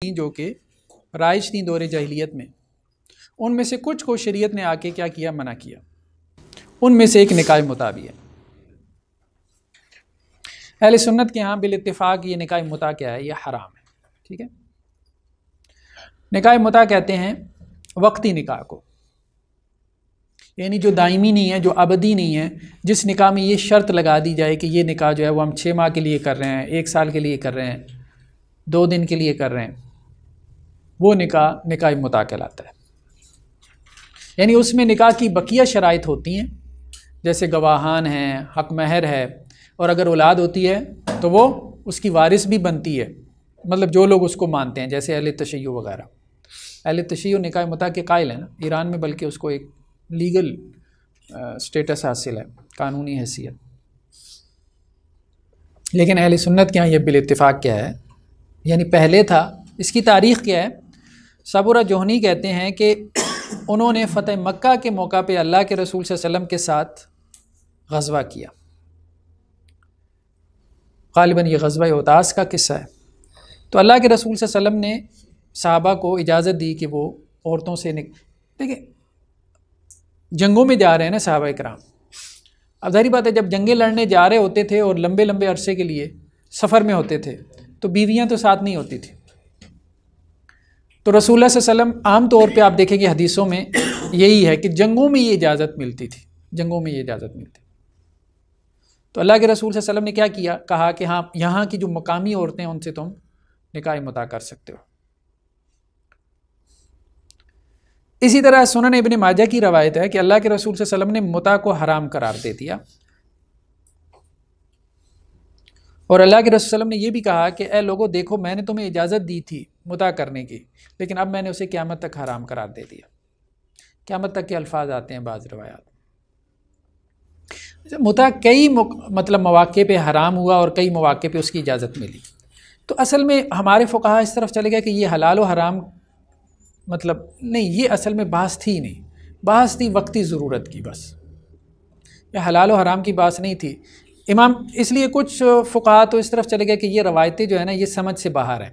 جو کہ رائج تھیں دور جاہلیت میں، ان میں سے کچھ کو شریعت نے آ کے کیا کیا، منع کیا۔ ان میں سے ایک نکاح متع بھی ہے۔ اہل سنت کے ہاں بالاتفاق یہ نکاح متع کیا ہے، یہ حرام ہے۔ ٹھیک ہے، نکاح متع کہتے ہیں وقتی نکاح کو، یعنی جو دائمی نہیں ہے، جو ابدی نہیں ہے، جس نکاح میں یہ شرط لگا دی جائے کہ یہ نکاح جو ہے وہ ہم 6 ماہ کے لیے کر رہے ہیں، 1 سال کے لیے کر رہے ہیں، 2 دن کے لیے کر رہے ہیں، وہ نکاح متع کہلاتا ہے۔ یعنی اس میں نکاح کی بقیہ شرائط ہوتی ہیں، جیسے گواہان ہیں، حق مہر ہے، اور اگر اولاد ہوتی ہے تو وہ اس کی وارث بھی بنتی ہے، مطلب جو لوگ اس کو مانتے ہیں، جیسے اہل تشیع وغیرہ۔ اہل تشیع نکاح متع کے قائل ہیں نا ایران میں، بلکہ اس کو ایک لیگل سٹیٹس حاصل ہے، قانونی حیثیت۔ لیکن اہل سنت کے ہاں یہ بالاتفاق کیا ہے، یعنی پہلے تھا۔ اس کی تاریخ کیا ہے؟ صبورہ جوہنی کہتے ہیں کہ انہوں نے فتح مکہ کے موقع پہ اللہ کے رسول صلی اللہ علیہ وسلم کے ساتھ غزوہ کیا۔ غالباً یہ غزوہ احداث کا قصہ ہے۔ تو اللہ کے رسول صلی اللہ علیہ وسلم نے صحابہ کو اجازت دی کہ وہ عورتوں سے دیکھیں جنگوں میں جا رہے ہیں نا صحابہ کرام، اب ظاہری بات ہے جب جنگیں لڑنے جا رہے ہوتے تھے اور لمبے لمبے عرصے کے لیے سفر میں ہوتے تھے تو بیویاں تو ساتھ نہیں ہوتی تھی۔ تو رسول اللہ صلی اللہ علیہ وسلم عام طور پہ آپ دیکھیں کہ حدیثوں میں یہی ہے کہ جنگوں میں یہ اجازت ملتی تھی، جنگوں میں یہ اجازت ملتی۔ تو اللہ کے رسول صلی اللہ علیہ وسلم نے کیا کیا، کہا کہ ہاں یہاں کی جو مقامی عورتیں ہیں ان سے تم نکاح متع کر سکتے ہو۔ اسی طرح سنن ابن ماجہ کی روایت ہے کہ اللہ کے رسول صلی اللہ علیہ وسلم نے متع کو حرام قرار دے دیا، اور اللہ کے رسول صلی اللہ علیہ وسلم نے یہ بھی کہا کہ اے لوگو دیکھو میں نے تمہیں اجازت دی تھی متع کرنے کی، لیکن اب میں نے اسے قیامت تک حرام قرار دے دیا۔ قیامت تک کے الفاظ آتے ہیں بعض روایات۔ متع کئی مطلب مواقع پہ حرام ہوا اور کئی مواقع پہ اس کی اجازت ملی۔ تو اصل میں ہمارے فقہا اس طرف چلے گئے کہ یہ حلال و حرام مطلب نہیں، یہ اصل میں بحث تھی نہیں، بحث تھی وقتی ضرورت کی، بس یہ حلال و حرام کی بحث نہیں تھی۔ امام اس لیے کچھ فقہا تو اس طرف چلے گئے کہ یہ روایتیں جو ہے نا یہ سمجھ سے باہر ہیں،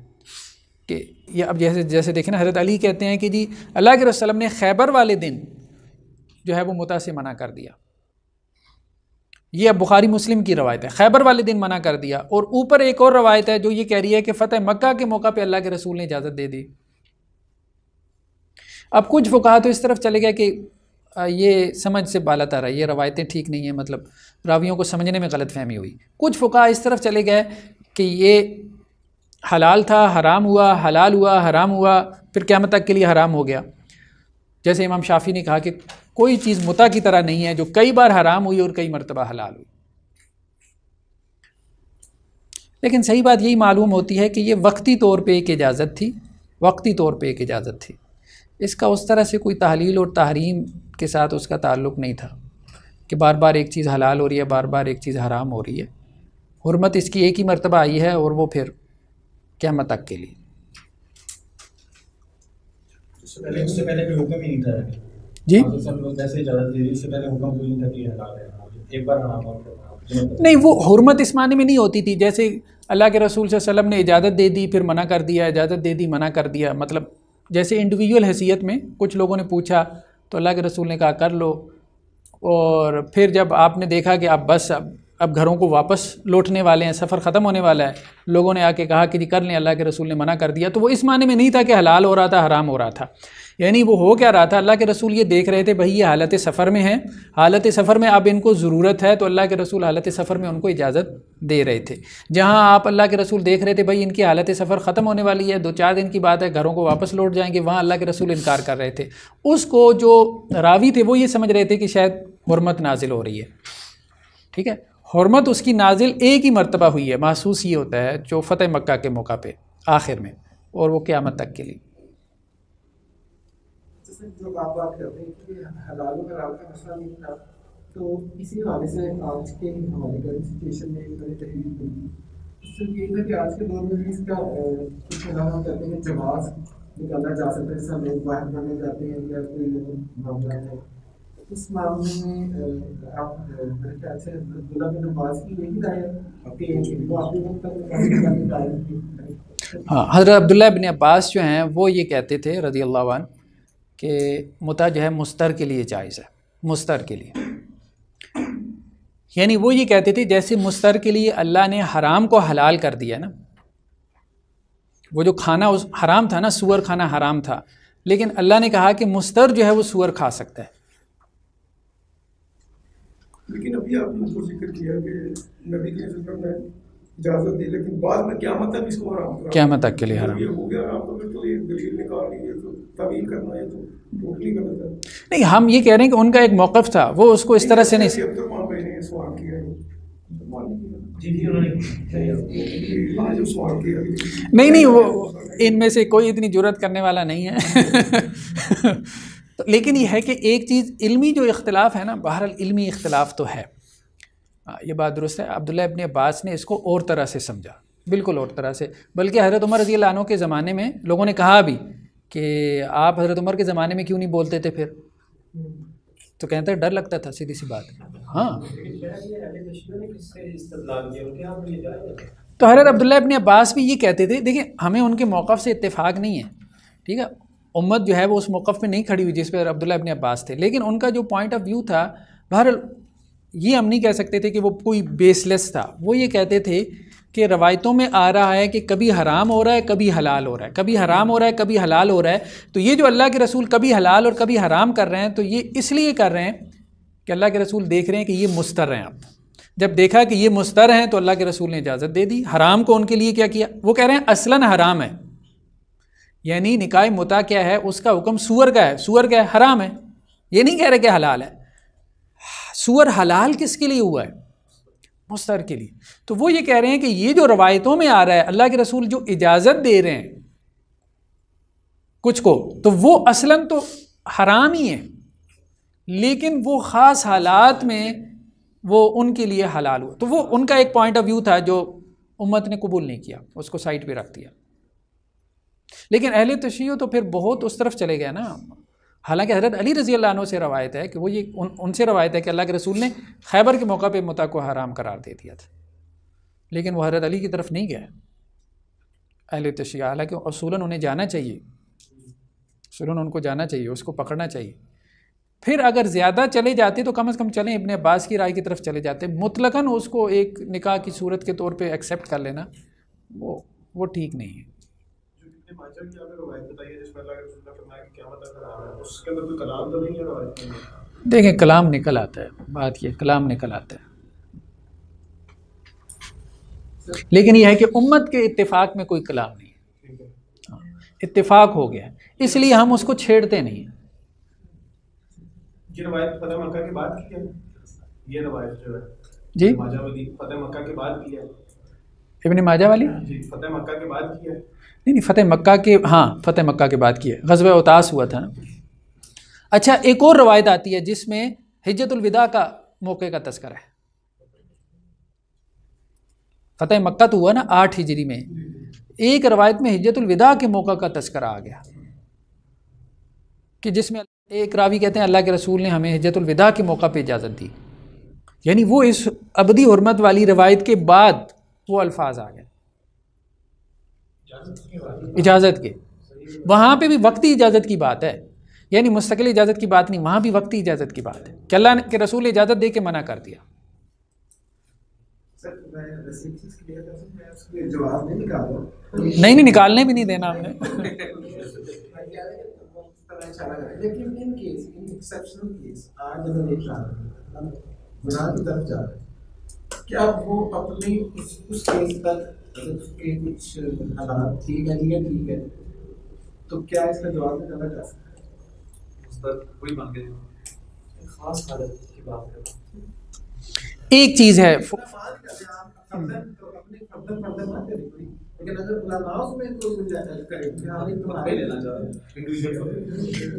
کہ یہ اب جیسے دیکھیں نا حضرت علی کہتے ہیں کہ جی اللہ کے رسول صلی اللہ علیہ وسلم نے خیبر والے دن جو ہے وہ متع سے منع کر دیا۔ یہ اب بخاری مسلم کی روایت ہے، خیبر والے دن منع کر دیا، اور اوپر ایک اور روایت ہے جو یہ کہہ رہی ہے کہ فتح مکہ کے موقع پہ اللہ کے رسول نے اجازت دے دی۔ اب کچھ فقہا تو اس طرف چلے گئے کہ یہ سمجھ سے بالا تر ہے، یہ روایتیں ٹھیک نہیں ہیں، مطلب راویوں کو سمجھنے میں غلط فہمی ہوئی۔ کچھ فقہا اس طرف چلے گئے کہ یہ حلال تھا، حرام ہوا، حلال ہوا، حرام ہوا، پھر قیامت تک کے لیے حرام ہو گیا۔ جیسے امام شافعی نے کہا کہ کوئی چیز متع کی طرح نہیں ہے جو کئی بار حرام ہوئی اور کئی مرتبہ حلال ہوئی۔ لیکن صحیح بات یہی معلوم ہوتی ہے کہ یہ وقتی طور پہ ایک اجازت تھی، وقتی طور پہ ایک اجازت تھی، اس کا اس طرح سے کوئی تحلیل اور تحریم کے ساتھ اس کا تعلق نہیں تھا کہ بار بار ایک چیز حلال ہو رہی ہے، بار بار ایک چیز حرام ہو رہی ہے۔ حرمت اس کی ایک ہی مرتبہ آئی ہے اور وہ پھر قیامت تک کے لیے۔ اس سے پہلے کوئی حکم ہی نہیں تھا جی جیسے اجازت دی، اس سے پہلے حکم کوئی نہیں تھا کہ حلال ہے، ایک بار حرام ہو نہیں، وہ حرمت اس معنی میں نہیں ہوتی تھی جیسے اللہ کے رسول صلی اللہ علیہ وسلم نے اجازت دے دی پھر منع کر دیا، اجازت دے دی منع کر دیا، مطلب جیسے انڈیویجول حیثیت میں کچھ لوگوں نے پوچھا تو اللہ کے رسول نے کہا کر لو، اور پھر جب آپ نے دیکھا کہ اب بس اب گھروں کو واپس لوٹنے والے ہیں، سفر ختم ہونے والا ہے، لوگوں نے آ کے کہا کہ جی کر لیں، اللہ کے رسول نے منع کر دیا، تو وہ اس معنی میں نہیں تھا کہ حلال ہو رہا تھا حرام ہو رہا تھا، یعنی وہ ہو کیا رہا تھا، اللہ کے رسول یہ دیکھ رہے تھے بھائی یہ حالت سفر میں ہیں، حالت سفر میں اب ان کو ضرورت ہے، تو اللہ کے رسول حالت سفر میں ان کو اجازت دے رہے تھے۔ جہاں آپ اللہ کے رسول دیکھ رہے تھے بھائی ان کی حالت سفر ختم ہونے والی ہے، 2-4 دن کی بات ہے، گھروں کو واپس لوٹ جائیں گے، وہاں اللہ کے رسول انکار کر رہے تھے۔ اس کو جو راوی تھے وہ یہ سمجھ رہے تھے کہ شاید حرمت نازل ہو رہی ہے، ٹھیک ہے، حرمت اس کی نازل ایک ہی مرتبہ ہوئی ہے، محسوس یہ ہوتا ہے جو فتح مکہ کے موقع پہ آخر میں، اور وہ قیامت تک کے لیے۔ جو آپ بات کرتے ہیں کہ حلال و حرام کا مسئلہ نہیں تھا، تو اسی حوالے سے آج کے ہمارے کرنٹ سچویشن میں میں نے تحریر کی، اس سے یہ تھا کہ آج کے دور میں بھی اس کا کچھ علامہ کہتے ہیں جواز نکالا جا سکتا ہے، جیسا لوگ باہر پڑھنے جاتے ہیں یا کوئی معاملہ ہے، اس معاملے میں آپ میرے خیال سے عبداللہ بن عباس کی یہی رائے ہے کہ وہ آپ کے وقت تک نکالنے قائم تھی۔ ہاں، حضرت عبداللہ ابن عباس جو ہیں وہ یہ کہتے تھے رضی اللہ عنہ کہ متع جو ہے مستر کے لیے جائز ہے، مستر کے لیے، یعنی وہ یہ کہتے تھے جیسے مستر کے لیے اللہ نے حرام کو حلال کر دیا نا، وہ جو کھانا حرام تھا نا، سور کھانا حرام تھا، لیکن اللہ نے کہا کہ مستر جو ہے وہ سور کھا سکتا ہے۔ لیکن ابھی آپ نے تو ذکر کیا کہ نبی کے وسلم نے اجازت دی، لیکن بعد میں قیامت تک اس کو حرام کرا، قیامت تک کے لیے حرام، یہ ہو گیا حرام، تو پھر تو یہ دلیل نکالنی ہے، تو تعویل کرنا ہے، تو ٹوٹلی غلط ہے۔ نہیں، ہم یہ کہہ رہے ہیں کہ ان کا ایک موقف تھا، وہ اس کو اس طرح سے نہیں، عبد الرحمان بھائی نے سوال کیا ہے، جی انہوں نے جو سوال کیا نہیں وہ ان میں سے کوئی اتنی جرأت کرنے والا نہیں ہے لیکن یہ ہے کہ ایک چیز علمی جو اختلاف ہے نا، بہرحال علمی اختلاف تو ہے، یہ بات درست ہے۔ عبداللہ ابن عباس نے اس کو اور طرح سے سمجھا، بالکل اور طرح سے، بلکہ حضرت عمر رضی اللہ عنہ کے زمانے میں لوگوں نے کہا بھی کہ آپ حضرت عمر کے زمانے میں کیوں نہیں بولتے تھے پھر، تو کہتا ہے ڈر لگتا تھا، سیدھی سی بات۔ ہاں، تو حضرت عبداللہ ابن عباس بھی یہ کہتے تھے، دیکھیں ہمیں ان کے موقف سے اتفاق نہیں ہے، ٹھیک ہے، امت جو ہے وہ اس موقف پہ نہیں کھڑی ہوئی جس پہ عبداللہ ابن عباس تھے، لیکن ان کا جو پوائنٹ آف ویو تھا، بہرحال یہ ہم نہیں کہہ سکتے تھے کہ وہ کوئی بیس لیس تھا، وہ یہ کہتے تھے کہ روایتوں میں آ رہا ہے کہ کبھی حرام ہو رہا ہے، کبھی حلال ہو رہا ہے، کبھی حرام ہو رہا ہے، کبھی حلال ہو رہا ہے، تو یہ جو اللہ کے رسول کبھی حلال اور کبھی حرام کر رہے ہیں، تو یہ اس لیے کر رہے ہیں کہ اللہ کے رسول دیکھ رہے ہیں کہ یہ مستر ہیں، اب جب دیکھا کہ یہ مستر ہیں تو اللہ کے رسول نے اجازت دے دی۔ حرام کو ان کے لیے کیا کیا، وہ کہہ رہے ہیں اصلاً حرام ہے، یعنی نکاح متع کیا ہے، اس کا حکم سور کا ہے، سور کیا ہے، حرام ہے، یہ نہیں کہہ رہے کہ حلال ہے۔ سور حلال کس کے لیے ہوا ہے، مستر کے لیے، تو وہ یہ کہہ رہے ہیں کہ یہ جو روایتوں میں آ رہا ہے اللہ کے رسول جو اجازت دے رہے ہیں کچھ کو، تو وہ اصلاً تو حرام ہی ہے، لیکن وہ خاص حالات میں وہ ان کے لیے حلال ہوا، تو وہ ان کا ایک پوائنٹ آف ویو تھا جو امت نے قبول نہیں کیا، اس کو سائڈ پہ رکھ دیا۔ لیکن اہل تشیع تو پھر بہت اس طرف چلے گئے نا، حالانکہ حضرت علی رضی اللہ عنہ سے روایت ہے کہ وہ یہ ان سے روایت ہے کہ اللہ کے رسول نے خیبر کے موقع پہ متع کو حرام قرار دے دیا تھا، لیکن وہ حضرت علی کی طرف نہیں گئے اہل تشیع، حالانکہ اصولاً انہیں جانا چاہیے، اصولاً ان کو جانا چاہیے، اس کو پکڑنا چاہیے۔ پھر اگر زیادہ چلے جاتے تو کم از کم چلیں ابن عباس کی رائے کی طرف چلے جاتے، مطلقاً اس کو ایک نکاح کی صورت کے طور پہ ایکسیپٹ کر لینا وہ ٹھیک نہیں ہے۔ دیکھیں کلام نکل آتا ہے، بات یہ کلام نکل آتا ہے، لیکن یہ ہے کہ امت کے اتفاق میں کوئی کلام نہیں ہے، اتفاق ہو گیا، اس لیے ہم اس کو چھیڑتے نہیں ہیں۔ یہ روایت فتح مکہ کے بعد کی ہے، یہ روایت جو ہے جی ماجہ والی فتح مکہ کے بعد کی ہے، ابن ماجہ والی جی فتح مکہ کے بعد کی ہے، نہیں فتح مکہ کے، ہاں فتح مکہ کے بعد کی ہے، غزوہ اوتاس ہوا تھا نا۔ اچھا ایک اور روایت آتی ہے جس میں حجۃ الوداع کا موقع کا تذکرہ ہے، فتح مکہ تو ہوا نا 8 ہجری میں، ایک روایت میں حجۃ الوداع کے موقع کا تذکرہ آ گیا کہ جس میں ایک راوی کہتے ہیں اللہ کے رسول نے ہمیں حجۃ الوداع کے موقع پہ اجازت دی، یعنی وہ اس ابدی حرمت والی روایت کے بعد وہ الفاظ آ گئے اجازت کے، وہاں پہ بھی وقتی اجازت کی بات ہے، یعنی مستقل اجازت کی بات نہیں، وہاں بھی وقتی اجازت کی بات ہے کہ اللہ کے رسول نے اجازت دے کے منع کر دیا۔ نہیں نکالنے بھی نہیں دینا ہم نے لیکن in case in exceptional case آج اگر ایک گناہ کی طرف جا رہے ہیں، کیا وہ اپنی اس کیس تک اس کے کچھ حالات ٹھیک ہے نہیں ٹھیک ہے، تو کیا اس کا جواب نکالا جا سکتا ہے؟ اس پر کوئی مان کے خاص حالت کی بات کریں، ایک چیز ہے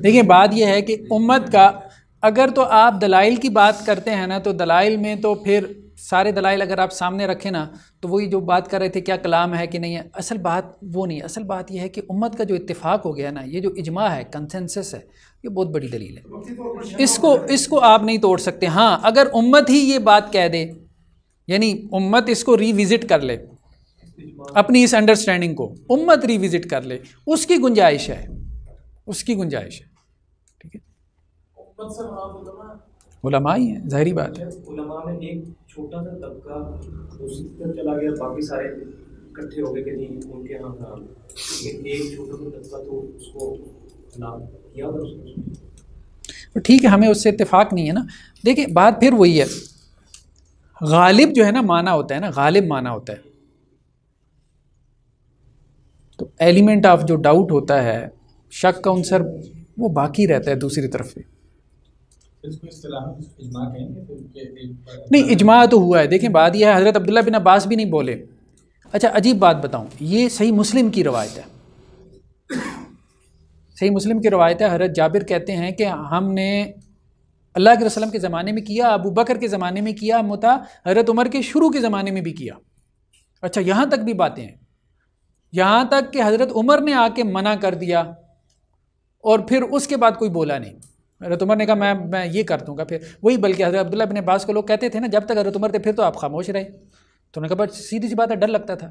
دیکھیں بات یہ ہے کہ امت کا اگر تو آپ دلائل کی بات کرتے ہیں نا، تو دلائل میں تو پھر سارے دلائل اگر آپ سامنے رکھیں نا، تو وہی جو بات کر رہے تھے کیا کلام ہے کہ نہیں ہے، اصل بات وہ نہیں، اصل بات یہ ہے کہ امت کا جو اتفاق ہو گیا نا، یہ جو اجماع ہے، کنسنسس ہے، یہ بہت بڑی دلیل ہے، اس کو آپ نہیں توڑ سکتے۔ ہاں اگر امت ہی یہ بات کہہ دے، یعنی امت اس کو ری وزٹ کر لے اپنی اس انڈرسٹینڈنگ کو امت ریوزٹ کر لے، اس کی گنجائش ہے، اس کی گنجائش ہے. ٹھیک ہے، علماء ہی ہیں، ظاہری بات ہے. علماء میں ایک چھوٹا سا طبقہ دوسری طرف چلا گیا، باقی سارے اکٹھے ہو گئے کہ نہیں ان کے یہاں حرام، لیکن ایک چھوٹا سا طبقہ تو اس کو حلال کیا اور اس نے. ٹھیک ہے، ہمیں اس سے اتفاق نہیں ہے نا. دیکھیں بات پھر وہی ہے، غالب جو ہے نا معنی ہوتا ہے نا، غالب معنی ہوتا ہے، تو ایلیمنٹ آف جو ڈاؤٹ ہوتا ہے، شک کا عنصر، وہ باقی رہتا ہے دوسری طرف سے. نہیں اجماع تو ہوا ہے. دیکھیں بات یہ ہے، حضرت عبداللہ بن عباس بھی نہیں بولے. اچھا عجیب بات بتاؤں، یہ صحیح مسلم کی روایت ہے، صحیح مسلم کی روایت ہے. حضرت جابر کہتے ہیں کہ ہم نے اللہ کے رسول کے زمانے میں کیا، ابو بکر کے زمانے میں کیا متع، حضرت عمر کے شروع کے زمانے میں بھی کیا. اچھا یہاں تک بھی باتیں ہیں، یہاں تک کہ حضرت عمر نے آ کے منع کر دیا اور پھر اس کے بعد کوئی بولا نہیں. حضرت عمر نے کہا میں یہ کر دوں گا. پھر وہی بلکہ حضرت عبداللہ بن عباس کو لوگ کہتے تھے نا جب تک حضرت عمر تھے پھر تو آپ خاموش رہے. تو انہوں نے کہا بس سیدھی سی بات ہے، ڈر لگتا تھا.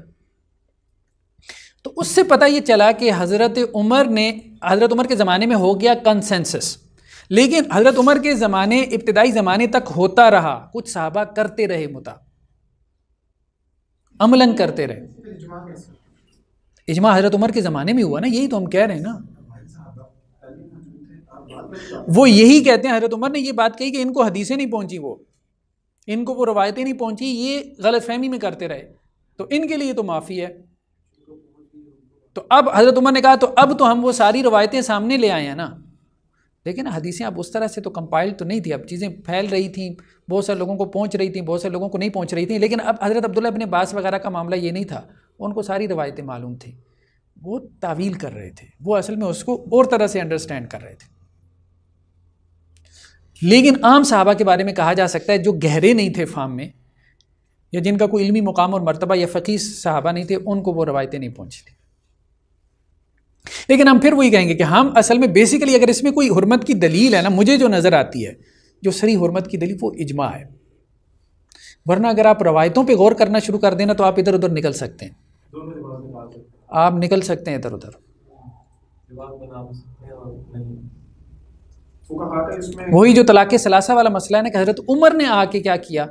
تو اس سے پتہ یہ چلا کہ حضرت عمر کے زمانے میں ہو گیا کنسنسس، لیکن حضرت عمر کے زمانے ابتدائی زمانے تک ہوتا رہا. کچھ صحابہ کرتے رہے متع، عملاً کرتے رہے. اجماع حضرت عمر کے زمانے میں ہوا نا، یہی تو ہم کہہ رہے ہیں نا. وہ یہی کہتے ہیں، حضرت عمر نے یہ بات کہی کہ ان کو حدیثیں نہیں پہنچی، ان کو وہ روایتیں نہیں پہنچی، یہ غلط فہمی میں کرتے رہے، تو ان کے لیے تو معافی ہے. تو اب حضرت عمر نے کہا تو اب تو ہم وہ ساری روایتیں سامنے لے آئے ہیں نا. لیکن حدیثیں اب اس طرح سے تو کمپائل تو نہیں تھی، اب چیزیں پھیل رہی تھیں، بہت سارے لوگوں کو پہنچ رہی تھیں، بہت سارے لوگوں کو نہیں پہنچ رہی تھیں. لیکن اب حضرت عبداللہ ابن عباس وغیرہ کا معاملہ یہ نہیں تھا، ان کو ساری روایتیں معلوم تھیں، وہ تعویل کر رہے تھے، وہ اصل میں اس کو اور طرح سے انڈرسٹینڈ کر رہے تھے. لیکن عام صحابہ کے بارے میں کہا جا سکتا ہے جو گہرے نہیں تھے فہم میں، یا جن کا کوئی علمی مقام اور مرتبہ یا فقیہ صحابہ نہیں تھے، ان کو وہ روایتیں نہیں پہنچی تھیں. لیکن ہم پھر وہی کہیں گے کہ ہم اصل میں بیسیکلی اگر اس میں کوئی حرمت کی دلیل ہے نا، مجھے جو نظر آتی ہے جو صریح حرمت کی دلیل وہ اجماع ہے. ورنہ اگر آپ روایتوں پہ غور کرنا شروع کر دیں نا تو آپ ادھر ادھر نکل سکتے ہیں، آپ نکل سکتے ہیں ادھر ادھر. وہی جو طلاق ثلاثہ والا مسئلہ ہے نا کہ حضرت عمر نے آ کے کیا کیا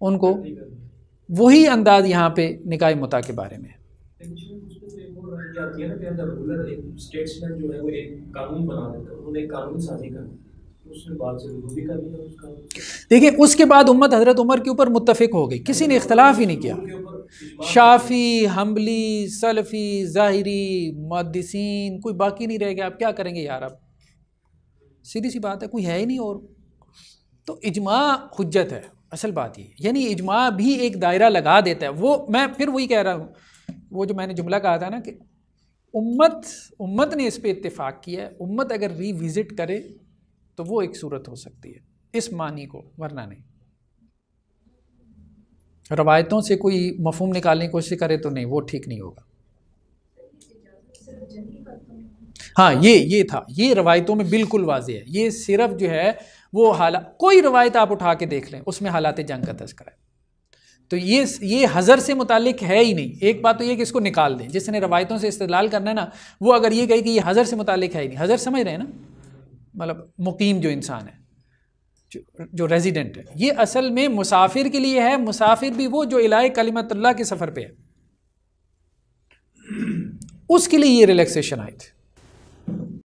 ان کو، وہی انداز یہاں پہ نکاح متع کے بارے میں. دیکھیں اس کے بعد امت حضرت عمر کے اوپر متفق ہو گئی، کسی نے اختلاف ہی نہیں کیا. شافعی، حنبلی، سلفی، ظاہری، محدثین، کوئی باقی نہیں رہ گیا. آپ کیا کریں گے یار، اب سیدھی سی بات ہے، کوئی ہے ہی نہیں. اور تو اجماع حجت ہے، اصل بات یہ، یعنی اجماع بھی ایک دائرہ لگا دیتا ہے. وہ میں پھر وہی کہہ رہا ہوں، وہ جو میں نے جملہ کہا تھا نا کہ امت نے اس پہ اتفاق کیا ہے. امت اگر ری وزٹ کرے تو وہ ایک صورت ہو سکتی ہے اس معنی کو، ورنہ نہیں. روایتوں سے کوئی مفہوم نکالنے کی کوشش کرے تو نہیں، وہ ٹھیک نہیں ہوگا. ہاں یہ تھا، یہ روایتوں میں بالکل واضح ہے. یہ صرف جو ہے وہ حالات، کوئی روایت آپ اٹھا کے دیکھ لیں اس میں حالات جنگ کا تذکرہ ہے. تو یہ حضر سے متعلق ہے ہی نہیں. ایک بات تو یہ کہ اس کو نکال دیں، جس نے روایتوں سے استدلال کرنا ہے نا، وہ اگر یہ کہے کہ یہ حضر سے متعلق ہے ہی نہیں. حضر سمجھ رہے ہیں نا، مطلب مقیم جو انسان ہے، جو ریزیڈنٹ ہے، یہ اصل میں مسافر کے لیے ہے. مسافر بھی وہ جو الہ کلمت اللہ کے سفر پہ ہے، اس کے لیے یہ ریلیکسیشن آئی تھی.